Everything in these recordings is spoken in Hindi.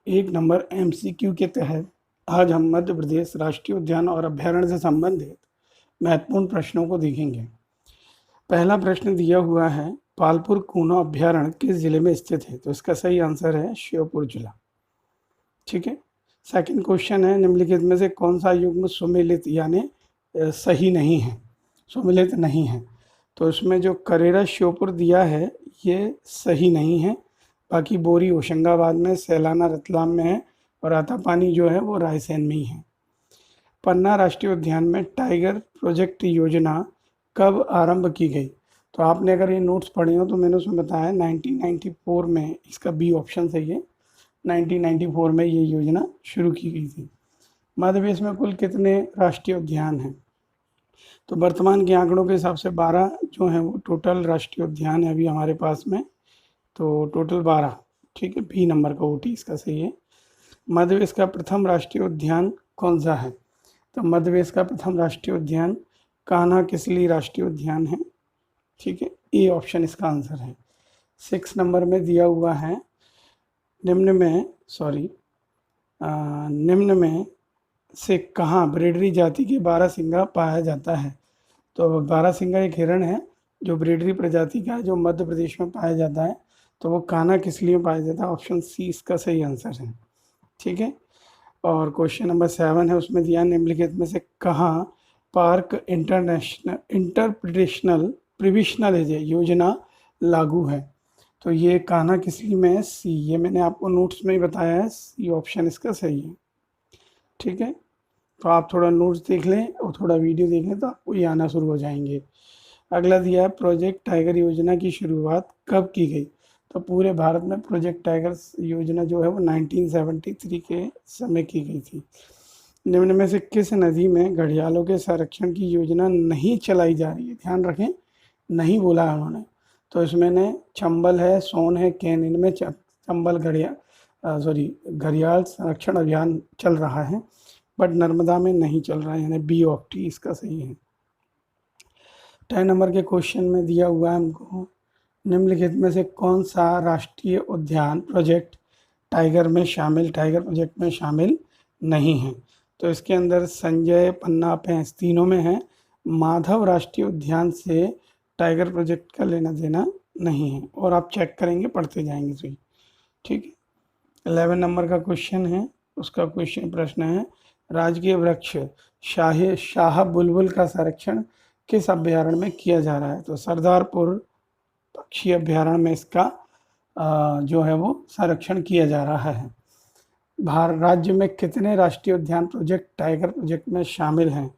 एक नंबर एमसीक्यू के तहत आज हम मध्य प्रदेश राष्ट्रीय उद्यान और अभ्यारण्य से संबंधित महत्वपूर्ण प्रश्नों को देखेंगे। पहला प्रश्न दिया हुआ है, पालपुर कूनो अभ्यारण्य किस जिले में स्थित है? तो इसका सही आंसर है श्योपुर जिला। ठीक है। सेकंड क्वेश्चन है, निम्नलिखित में से कौन सा युग्म सुमेलित यानी सही नहीं है, सुमेलित नहीं है? तो इसमें जो करेरा श्योपुर दिया है ये सही नहीं है। बाकी बोरी होशंगाबाद में, सैलाना रतलाम में है और आतापानी जो है वो रायसेन में ही है। पन्ना राष्ट्रीय उद्यान में टाइगर प्रोजेक्ट योजना कब आरंभ की गई? तो आपने अगर ये नोट्स पढ़े हो तो मैंने उसमें बताया 1994 में, इसका बी ऑप्शन सही है। 1994 में ये योजना शुरू की गई थी। मध्य प्रदेश में कुल कितने राष्ट्रीय उद्यान हैं? तो वर्तमान के आंकड़ों के हिसाब से 12 जो हैं वो टोटल राष्ट्रीय उद्यान है अभी हमारे पास में। तो टोटल 12। ठीक है, बी नंबर का ओटी इसका सही है। मध्य प्रदेश का प्रथम राष्ट्रीय उद्यान कौन सा है? तो मध्य प्रदेश का प्रथम राष्ट्रीय उद्यान कान्हा किसली राष्ट्रीय उद्यान है। ठीक है, ए ऑप्शन इसका आंसर है। 6 नंबर में दिया हुआ है, निम्न में से कहाँ ब्रेडरी जाति के बारहसिंगा पाया जाता है? तो बारहसिंगा एक हिरण है जो ब्रेडरी प्रजाति का है, जो मध्य प्रदेश में पाया जाता है। तो वो कान्हा किसली में पाया जाता है? ऑप्शन सी इसका सही आंसर है। ठीक है। और क्वेश्चन नंबर 7 है, उसमें दिया निम्नलिखित में से कहाँ पार्क इंटरप्रिटेशनल प्रिविशनल योजना लागू है? तो ये कान्हा किसली में है? सी। ये मैंने आपको नोट्स में ही बताया है, सी ऑप्शन इसका सही है। ठीक है, तो आप थोड़ा नोट्स देख लें और थोड़ा वीडियो देख लें तो आपको ये आना शुरू हो जाएंगे। अगला दिया है, प्रोजेक्ट टाइगर योजना की शुरुआत कब की गई? तो पूरे भारत में प्रोजेक्ट टाइगर योजना जो है वो 1973 के समय की गई थी। निम्न में से किस नदी में घड़ियालों के संरक्षण की योजना नहीं चलाई जा रही है? ध्यान रखें, नहीं बोला है उन्होंने। तो इसमें ने चंबल है, सोन है, कैन, इनमें चंबल घड़ियाल संरक्षण अभियान चल रहा है, बट नर्मदा में नहीं चल रहा है, यानी बी ऑफ टी इसका सही है। 10 नंबर के क्वेश्चन में दिया हुआ है हमको, निम्नलिखित में से कौन सा राष्ट्रीय उद्यान प्रोजेक्ट टाइगर प्रोजेक्ट में शामिल नहीं है? तो इसके अंदर संजय, पन्ना, पैंस तीनों में है। माधव राष्ट्रीय उद्यान से टाइगर प्रोजेक्ट का लेना देना नहीं है, और आप चेक करेंगे, पढ़ते जाएंगे सही। ठीक है। 11 नंबर का क्वेश्चन है, उसका प्रश्न है, राजकीय वृक्ष शाह बुलबुल का संरक्षण किस अभ्यारण्य में किया जा रहा है? तो सरदारपुर पक्षी अभ्यारण्य में इसका जो है वो संरक्षण किया जा रहा है। भारत राज्य में कितने राष्ट्रीय उद्यान प्रोजेक्ट टाइगर प्रोजेक्ट में शामिल हैं?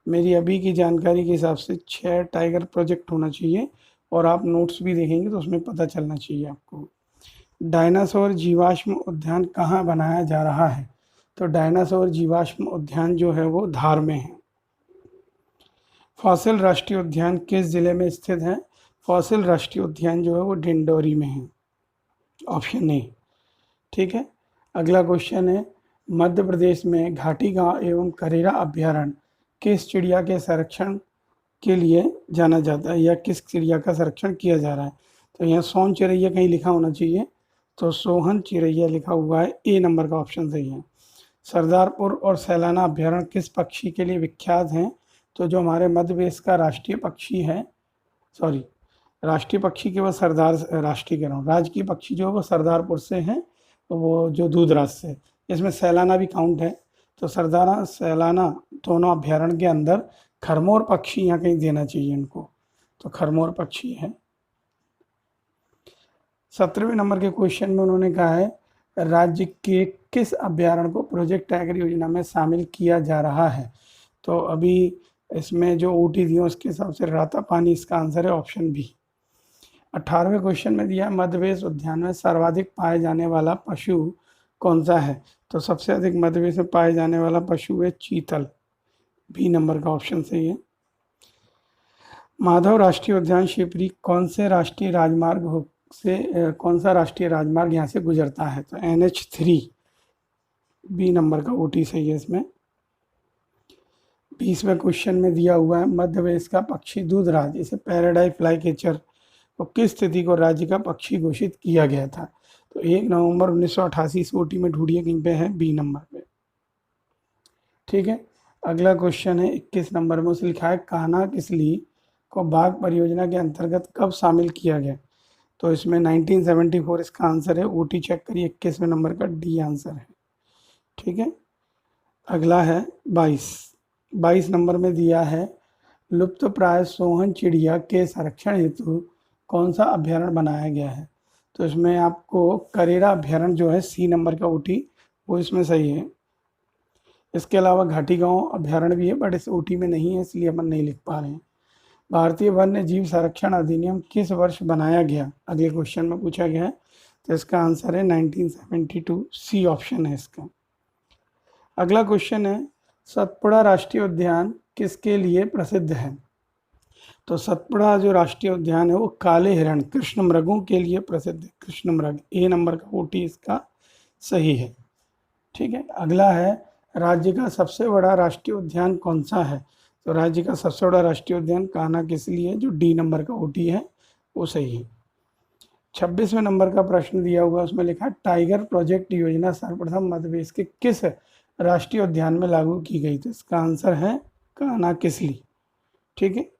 मेरी अभी की जानकारी के हिसाब से 6 टाइगर प्रोजेक्ट होना चाहिए, और आप नोट्स भी देखेंगे तो उसमें पता चलना चाहिए आपको। डायनासोर जीवाश्म उद्यान कहाँ बनाया जा रहा है? तो डायनासोर जीवाश्म उद्यान जो है वो धार में है। फॉसिल राष्ट्रीय उद्यान किस जिले में स्थित है? फॉसिल राष्ट्रीय उद्यान जो है वो डिंडोरी में है, ऑप्शन ए। ठीक है। अगला क्वेश्चन है, मध्य प्रदेश में घाटी गांव एवं करेरा अभ्यारण्य किस चिड़िया के संरक्षण के लिए जाना जाता है, या किस चिड़िया का संरक्षण किया जा रहा है? तो यहाँ सोन चिड़ैया कहीं लिखा होना चाहिए, तो सोहन चिड़ैया लिखा हुआ है, ए नंबर का ऑप्शन सही है। सरदारपुर और सैलाना अभ्यारण्य किस पक्षी के लिए विख्यात हैं? तो जो हमारे मध्य प्रदेश का राष्ट्रीय पक्षी है, राष्ट्रीय पक्षी केवल राष्ट्रीय कह रहा हूँ, राजकीय पक्षी जो है वो सरदारपुर से है, तो वो जो दूधराज से, इसमें सैलाना भी काउंट है। तो सरदारा सैलाना दोनों अभ्यारण्य के अंदर खरमोर पक्षी यहाँ कहीं देना चाहिए इनको, तो खरमोर पक्षी है। 17वें नंबर के क्वेश्चन में उन्होंने कहा है, राज्य के किस अभ्यारण्य को प्रोजेक्ट टाइगर योजना में शामिल किया जा रहा है? तो अभी इसमें जो ओटी दी उसके हिसाब से रातापानी इसका आंसर है, ऑप्शन बी। 18वें क्वेश्चन में दिया, मध्य प्रदेश उद्यान में सर्वाधिक पाए जाने वाला पशु कौन सा है? तो सबसे अधिक मध्य प्रदेश में पाए जाने वाला पशु है चीतल, बी नंबर का ऑप्शन सही है। माधव राष्ट्रीय उद्यान शिवपुरी कौन सा राष्ट्रीय राजमार्ग यहाँ से गुजरता है? तो NH3, बी नंबर का ओटी सही है इसमें। 20वें क्वेश्चन में दिया हुआ है, मध्य प्रदेश का पक्षी दूधराज, इसे पैराडाइज फ्लाई कैचर को किस तिथि को राज्य का पक्षी घोषित किया गया था? तो 1 नवंबर 1988 इस ओटी में ढूंढिए, कहीं पे है बी नंबर पे। ठीक है, अगला क्वेश्चन है 21 नंबर में, उसे लिखा है कान्हा किसली को बाघ परियोजना के अंतर्गत कब शामिल किया गया। तो इसमें 1974 इसका आंसर है। ओटी चेक करिए, 21वें नंबर का डी आंसर है। ठीक है, अगला है 22 नंबर में दिया है लुप्त प्राय सोहन चिड़िया के संरक्षण हेतु कौन सा अभ्यारण्य बनाया गया है। तो इसमें आपको करेरा अभ्यारण्य जो है सी नंबर का ओटी, वो इसमें सही है। इसके अलावा घाटी गांव अभ्यारण्य भी है, बट इस ओटी में नहीं है, इसलिए अपन नहीं लिख पा रहे हैं। भारतीय वन्य जीव संरक्षण अधिनियम किस वर्ष बनाया गया, अगले क्वेश्चन में पूछा गया है। तो इसका आंसर है 1972, सी ऑप्शन है इसका। अगला क्वेश्चन है सतपुड़ा राष्ट्रीय उद्यान किसके लिए प्रसिद्ध है। तो सतपुड़ा जो राष्ट्रीय उद्यान है वो काले हिरण कृष्ण मृगों के लिए प्रसिद्ध है। कृष्ण मृग, ए नंबर का ओटी इसका सही है। ठीक है, अगला है राज्य का सबसे बड़ा राष्ट्रीय उद्यान कौन सा है। तो राज्य का सबसे बड़ा राष्ट्रीय उद्यान कान्हा किसली है, जो डी नंबर का ओटी है, वो सही है। 26वें नंबर का प्रश्न दिया हुआ, उसमें लिखा टाइगर प्रोजेक्ट योजना सर्वप्रथम मध्य प्रदेश के किस राष्ट्रीय उद्यान में लागू की गई। तो इसका आंसर है कान्हा किसली। ठीक है,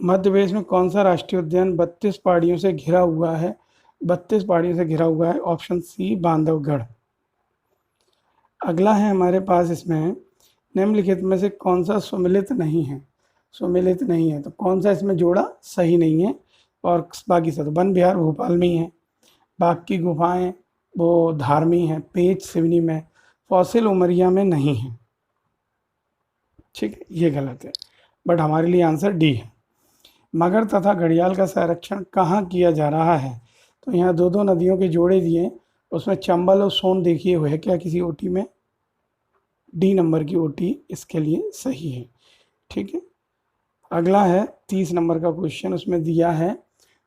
मध्य प्रदेश में कौन सा राष्ट्रीय उद्यान 32 पहाड़ियों से घिरा हुआ है। 32 पहाड़ियों से घिरा हुआ है, ऑप्शन सी बांधवगढ़। अगला है हमारे पास, इसमें निम्नलिखित में से कौन सा सुमिलित नहीं है। सुमिलित नहीं है तो कौन सा इसमें जोड़ा सही नहीं है, और बाकी सब। वन विहार भोपाल में ही है, बाघ की गुफाएं वो धार में है, पेंच सिवनी में, फॉसिल उमरिया में नहीं है। ठीक है, ये गलत है, बट हमारे लिए आंसर डी है। मगर तथा घड़ियाल का संरक्षण कहाँ किया जा रहा है। तो यहाँ दो दो नदियों के जोड़े दिए, उसमें चंबल और सोन देखिए हुए है क्या किसी ओटी में, डी नंबर की ओटी इसके लिए सही है। ठीक है, अगला है 30 नंबर का क्वेश्चन, उसमें दिया है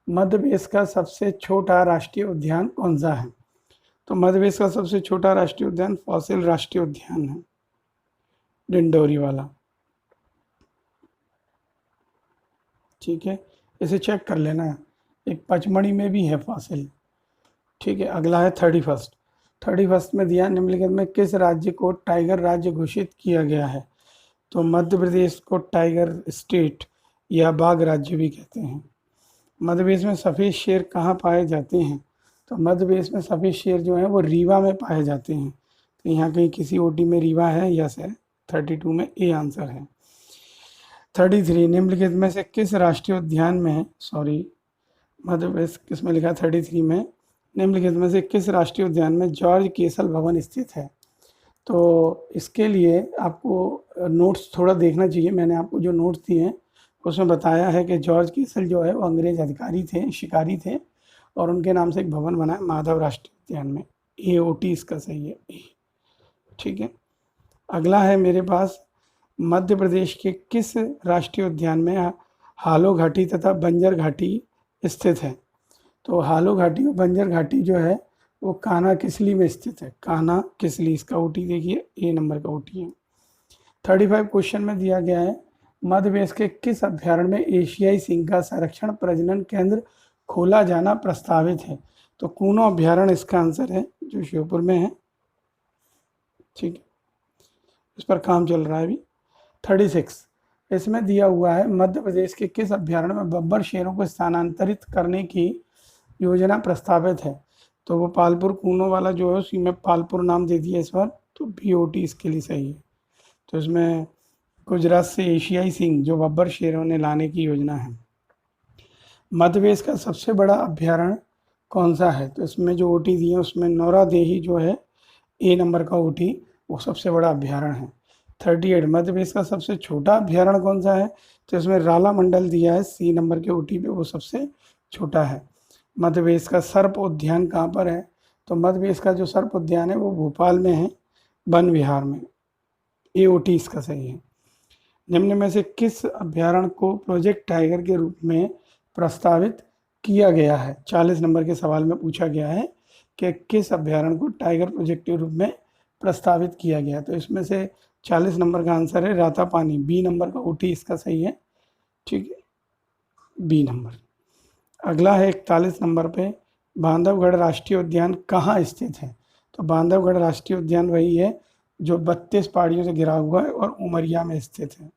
मध्य प्रदेश का सबसे छोटा राष्ट्रीय उद्यान कौन सा है। तो मध्य प्रदेश का सबसे छोटा राष्ट्रीय उद्यान फॉसिल राष्ट्रीय उद्यान है, डिंडोरी वाला। ठीक है, इसे चेक कर लेना है, एक पचमढ़ी में भी है फॉसिल। ठीक है, अगला है 31 में दिया निम्नलिखित में किस राज्य को टाइगर राज्य घोषित किया गया है। तो मध्य प्रदेश को टाइगर स्टेट या बाघ राज्य भी कहते हैं। मध्य प्रदेश में सफ़ेद शेर कहाँ पाए जाते हैं। तो मध्य प्रदेश में सफ़ेद शेर जो है वो रीवा में पाए जाते हैं। तो यहाँ कहीं किसी ओटी में रीवा है, यस है, 32 में ए आंसर है। 33 निम्नलिखित में से किस राष्ट्रीय उद्यान में, मध्य प्रदेश किसमें लिखा है 33 में, निम्नलिखित में से किस राष्ट्रीय उद्यान में जॉर्ज केसल भवन स्थित है। तो इसके लिए आपको नोट्स थोड़ा देखना चाहिए। मैंने आपको जो नोट्स दिए हैं उसमें बताया है कि जॉर्ज केसल जो है वो अंग्रेज अधिकारी थे, शिकारी थे, और उनके नाम से एक भवन बना है माधव राष्ट्रीय उद्यान में। ए ओ टी इसका सही है, ए। ठीक है, अगला है मेरे पास मध्य प्रदेश के किस राष्ट्रीय उद्यान में हालो घाटी तथा बंजर घाटी स्थित है। तो हालो घाटी और बंजर घाटी जो है वो कान्हा किसली में स्थित है। कान्हा किसली, इसका ओटी देखिए, ए नंबर का ओटी है। 35 क्वेश्चन में दिया गया है मध्य प्रदेश के किस अभ्यारण्य में एशियाई सिंह का संरक्षण प्रजनन केंद्र खोला जाना प्रस्तावित है। तो कूनो अभ्यारण्य इसका आंसर है, जो श्योपुर में है। ठीक है, इस पर काम चल रहा है अभी। 36 इसमें दिया हुआ है मध्य प्रदेश के किस अभ्यारण्य में बब्बर शेरों को स्थानांतरित करने की योजना प्रस्तावित है। तो वो पालपुर कूनो वाला जो है उसी में पालपुर नाम दे दिया इस बार, तो बीओटी इसके लिए सही है। तो इसमें गुजरात से एशियाई सिंह जो बब्बर शेरों ने लाने की योजना है। मध्य प्रदेश का सबसे बड़ा अभ्यारण्य कौन सा है। तो इसमें जो ओटी दिए उसमें नौरादेही जो है ए नंबर का ओटी, वो सबसे बड़ा अभ्यारण्य है। 38 मध्य प्रदेश का सबसे छोटा अभ्यारण्य कौन सा है। तो इसमें राला मंडल दिया है सी नंबर के ओटी पे, वो सबसे छोटा है। मध्य प्रदेश का सर्प उद्यान कहाँ पर है। तो मध्य प्रदेश का जो सर्प उद्यान है वो भोपाल में है, वन विहार में, ए ओ टी इसका सही है। निम्न में से किस अभ्यारण्य को प्रोजेक्ट टाइगर के रूप में प्रस्तावित किया गया है। 40 नंबर के सवाल में पूछा गया है कि किस अभ्यारण्य को टाइगर प्रोजेक्ट के रूप में प्रस्तावित किया गया। तो इसमें से 40 नंबर का आंसर है रातापानी, बी नंबर का ओटी इसका सही है। ठीक है, बी नंबर। अगला है 41 नंबर पे बांधवगढ़ राष्ट्रीय उद्यान कहाँ स्थित है? तो बांधवगढ़ राष्ट्रीय उद्यान वही है जो 32 पहाड़ियों से घिरा हुआ है और उमरिया में स्थित है।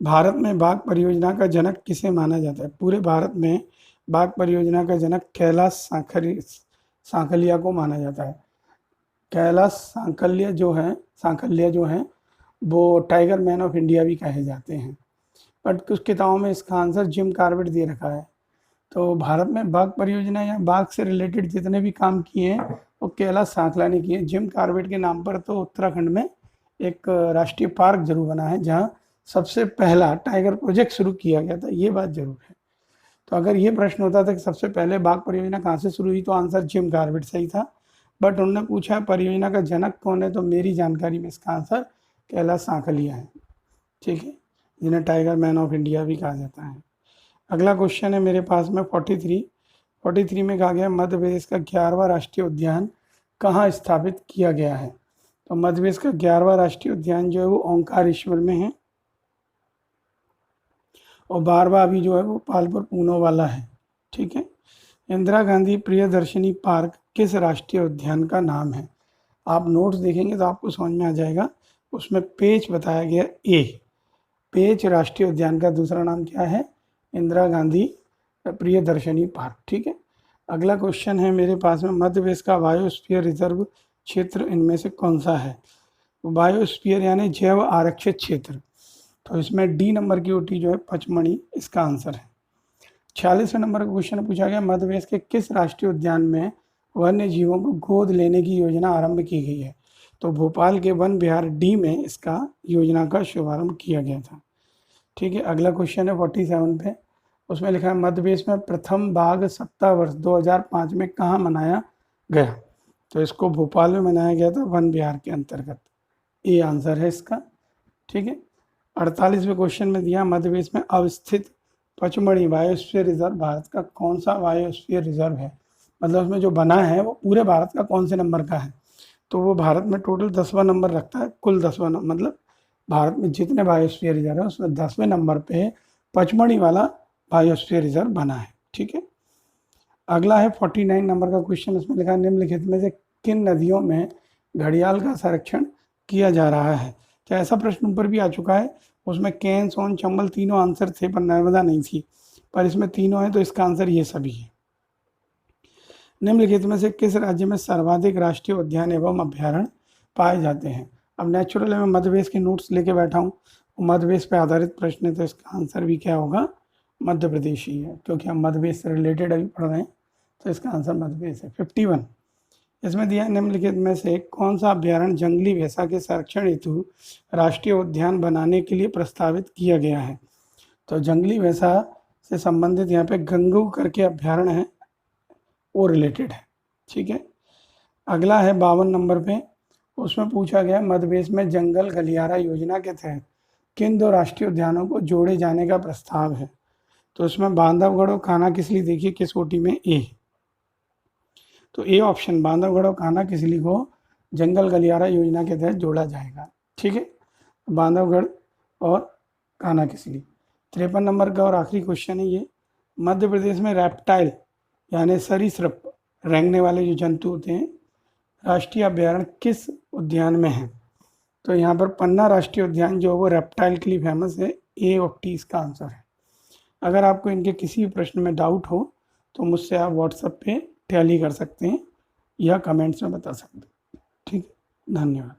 भारत में बाघ परियोजना का जनक किसे माना जाता है? पूरे भारत में बाघ परियोजना का जनक कैलाश सांकलिया को माना जाता है। कैलाश सांकलिया जो है वो टाइगर मैन ऑफ इंडिया भी कहे जाते हैं, बट कुछ किताबों में इसका आंसर जिम कॉर्बेट दे रखा है। तो भारत में बाघ परियोजना या बाघ से रिलेटेड जितने भी काम किए हैं वो कैलाश सांकला ने किए। जिम कॉर्बेट के नाम पर तो उत्तराखंड में एक राष्ट्रीय पार्क जरूर बना है जहाँ सबसे पहला टाइगर प्रोजेक्ट शुरू किया गया था, ये बात जरूर है। तो अगर ये प्रश्न होता था कि सबसे पहले बाघ परियोजना कहाँ से शुरू हुई तो आंसर जिम कॉर्बेट सही था, बट उन्होंने पूछा परियोजना का जनक कौन है, तो मेरी जानकारी में इसका आंसर कैलाश सांकलिया है, ठीक है, जिन्हें टाइगर मैन ऑफ इंडिया भी कहा जाता है। अगला क्वेश्चन है मेरे पास में 43 में कहा गया मध्य प्रदेश का 11वां राष्ट्रीय उद्यान कहाँ स्थापित किया गया है? तो मध्य प्रदेश का 11वां राष्ट्रीय उद्यान जो है वो ओंकारेश्वर में है और 12वां अभी जो है वो पालपुर पूनो वाला है, ठीक है। इंदिरा गांधी प्रियदर्शनी पार्क किस राष्ट्रीय उद्यान का नाम है? आप नोट्स देखेंगे तो आपको समझ में आ जाएगा, उसमें पेच बताया गया ए, पेच राष्ट्रीय उद्यान का दूसरा नाम क्या है? इंदिरा गांधी प्रियदर्शनी पार्क, ठीक है। अगला क्वेश्चन है मेरे पास में मध्य प्रदेश का बायोस्फीयर रिजर्व क्षेत्र इनमें से कौन सा है? बायोस्फीयर यानी जैव आरक्षित क्षेत्र, तो इसमें डी नंबर की ओटी जो है पचमढ़ी इसका आंसर है। 46वें नंबर का क्वेश्चन पूछा गया मध्य प्रदेश के किस राष्ट्रीय उद्यान में वन्य जीवों को गोद लेने की योजना आरंभ की गई है? तो भोपाल के वन विहार डी में इसका योजना का शुभारंभ किया गया था, ठीक है। अगला क्वेश्चन है 47 पे, उसमें लिखा है मध्य प्रदेश में प्रथम बाघ सप्ताह वर्ष 2005 में कहाँ मनाया गया? तो इसको भोपाल में मनाया गया था वन विहार के अंतर्गत, ये आंसर है इसका, ठीक है। 48वें क्वेश्चन में दिया मध्य प्रदेश में अवस्थित पचमढ़ी बायोस्फीयर रिजर्व भारत का कौन सा बायोस्फीयर रिजर्व है? मतलब उसमें जो बना है वो पूरे भारत का कौन से नंबर का है? तो वो भारत में टोटल 10वां नंबर रखता है, कुल 10वां नंबर, मतलब भारत में जितने बायोस्फीयर रिजर्व है उसमें 10वें नंबर पे पचमढ़ी वाला बायोस्फीयर रिजर्व बना है, ठीक है। अगला है 49 नंबर का क्वेश्चन, उसमें लिखा निम्नलिखित में से किन नदियों में घड़ियाल का संरक्षण किया जा रहा है? क्या ऐसा प्रश्न ऊपर भी आ चुका है, उसमें केन, सोन, चंबल तीनों आंसर थे पर नर्मदा नहीं थी, पर इसमें तीनों है तो इसका आंसर ये सभी है। निम्नलिखित में से किस राज्य में सर्वाधिक राष्ट्रीय उद्यान एवं अभ्यारण्य पाए जाते हैं? अब नेचुरल है, मैं मध्य प्रदेश के नोट्स लेके बैठा हूँ, मध्य प्रदेश पे आधारित प्रश्न है तो इसका आंसर भी क्या होगा? मध्य प्रदेश ही है, क्योंकि हम मध्य प्रदेश से रिलेटेड अभी पढ़ रहे हैं तो इसका आंसर मध्य प्रदेश है। 51 इसमें दिया निम्नलिखित में से कौन सा अभ्यारण्य जंगली भैंसा के संरक्षण हेतु राष्ट्रीय उद्यान बनाने के लिए प्रस्तावित किया गया है? तो जंगली भैंसा से संबंधित यहाँ पे गंगू करके अभ्यारण्य है, वो रिलेटेड है, ठीक है। अगला है 52 नंबर पे, उसमें पूछा गया मध्य प्रदेश में जंगल गलियारा योजना के तहत किन 2 राष्ट्रीय उद्यानों को जोड़े जाने का प्रस्ताव है? तो इसमें बांधवगढ़ और कान्हा-किसली देखिए किस कोटि में ए, तो ए ऑप्शन बांधवगढ़ और कान्हा-किसली को जंगल गलियारा योजना के तहत जोड़ा जाएगा, ठीक है, बांधवगढ़ और कान्हा-किसली। 53 नंबर का और आखिरी क्वेश्चन है ये, मध्य प्रदेश में रेप्टाइल यानी सरीसृप रेंगने वाले जो जंतु होते हैं राष्ट्रीय अभ्यारण्य किस उद्यान में है? तो यहाँ पर पन्ना राष्ट्रीय उद्यान जो है वो रेप्टाइल के लिए फेमस है, ए ऑफ टी इसका आंसर है। अगर आपको इनके किसी भी प्रश्न में डाउट हो तो मुझसे आप व्हाट्सएप पे टैली कर सकते हैं या कमेंट्स में बता सकते हैं, ठीक है, धन्यवाद।